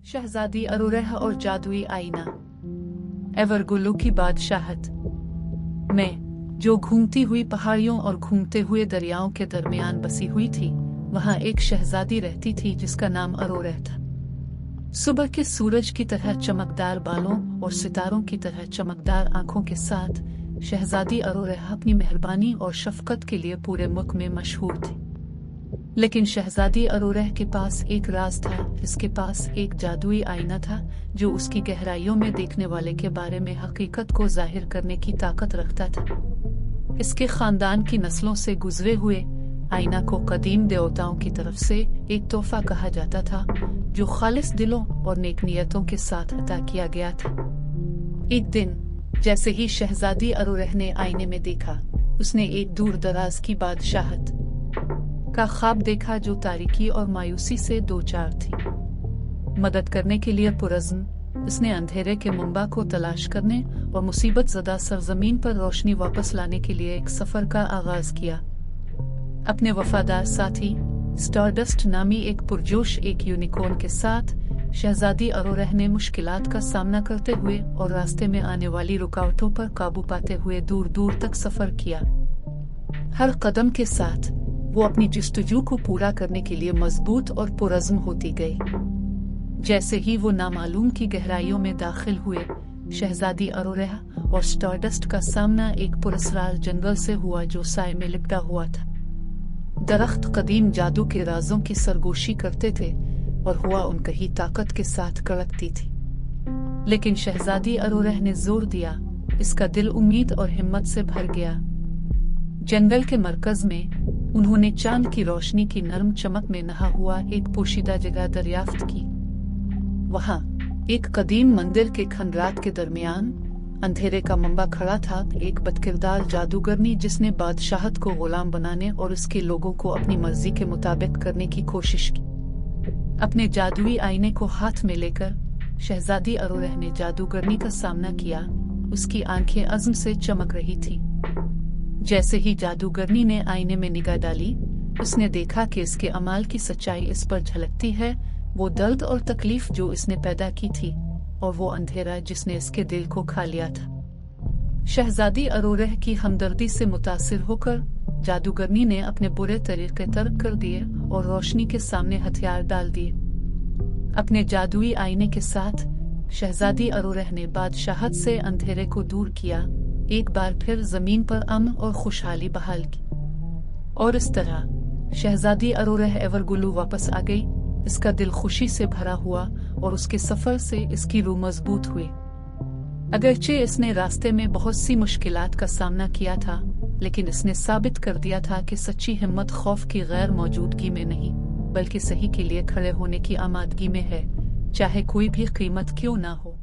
शहजादी अरोरह और जादुई आईना। एवरगुल्लू की बादशाहत में, जो घूमती हुई पहाड़ियों और घूमते हुए दरियाओं के दरमियान बसी हुई थी, वहां एक शहजादी रहती थी जिसका नाम अरोरह था। सुबह के सूरज की तरह चमकदार बालों और सितारों की तरह चमकदार आंखों के साथ शहजादी अरोरह अपनी मेहरबानी और शफकत के लिए पूरे मुल्क में मशहूर थी। लेकिन शहजादी अरोरह के पास एक राज था। इसके पास एक जादुई आईना था जो उसकी गहराइयों में देखने वाले के बारे में हकीकत को जाहिर करने की ताकत रखता था। इसके खानदान की नस्लों से गुजरे हुए आईना को कदीम देवताओं की तरफ से एक तोहफा कहा जाता था जो खालिस दिलों और नेक नियतों के साथ अता किया गया था। एक दिन जैसे ही शहजादी अरोरह ने आईने में देखा, उसने एक दूर दराज की बादशाहत का ख्वाब देखा जो तारीकी और मायूसी से दो चार थी। मदद करने के लिए पुरज़्म उसने अंधेरे के मुंबा को तलाश करने और मुसीबत ज़दा सरजमीन पर रोशनी वापस लाने के लिए एक सफर का आगाज किया। अपने वफादार साथी स्टारडस्ट नामी एक पुरजोश एक यूनिकॉर्न के साथ शहजादी अरोरह ने मुश्किलात का सामना करते हुए और रास्ते में आने वाली रुकावटों पर काबू पाते हुए दूर दूर तक सफर किया। हर कदम के साथ वो अपनी जस्तजू को पूरा करने के लिए मजबूत और पुरज़्म होती गई। जैसे ही वो नामालूम की गहराइयों में दाखिल हुए, शहजादी अरोरह और स्टारडस्ट का सामना एक पुरस्कार जंगल से हुआ जो साए में लिपटा हुआ था। दरख्त कदीम जादू के राजों की सरगोशी करते थे और हवा उनकी ही ताकत के साथ कड़कती थी। लेकिन शहजादी अरोरह ने जोर दिया, इसका दिल उम्मीद और हिम्मत से भर गया। जंगल के मरकज में उन्होंने चांद की रोशनी की नरम चमक में नहा हुआ एक पोशीदा जगह दरियाफ्त की। वहां एक कदीम मंदिर के खंडरात के दरमियान अंधेरे का मंबा खड़ा था, एक बदकिरदार जादूगरनी जिसने बादशाहत को गुलाम बनाने और उसके लोगों को अपनी मर्जी के मुताबिक करने की कोशिश की। अपने जादुई आईने को हाथ में लेकर शहजादी अरोरह ने जादूगरनी का सामना किया। उसकी आंखें अज़्म से चमक रही थी। जैसे ही जादूगरनी ने आईने में निगाह डाली, उसने देखा कि इसके अमाल की सच्चाई इस पर झलकती है, वो दर्द और तकलीफ जो इसने पैदा की थी और वो अंधेरा जिसने इसके दिल को खा लिया था। शहजादी अरोरह की हमदर्दी से मुतासिर होकर जादूगरनी ने अपने बुरे तरीके तर्क कर दिए और रोशनी के सामने हथियार डाल दिए। अपने जादुई आईने के साथ शहजादी अरोरह ने बादशाहत से अंधेरे को दूर किया, एक बार फिर जमीन पर अमन और खुशहाली बहाल की। और इस तरह शहजादी अरोरह एवरगुल्लू वापस आ गई। इसका दिल खुशी से भरा हुआ और उसके सफर से इसकी रूह मजबूत हुई। अगरचे इसने रास्ते में बहुत सी मुश्किलात का सामना किया था, लेकिन इसने साबित कर दिया था कि सच्ची हिम्मत खौफ की गैर मौजूदगी में नहीं, बल्कि सही के लिए खड़े होने की आमादगी में है, चाहे कोई भी कीमत क्यों ना हो।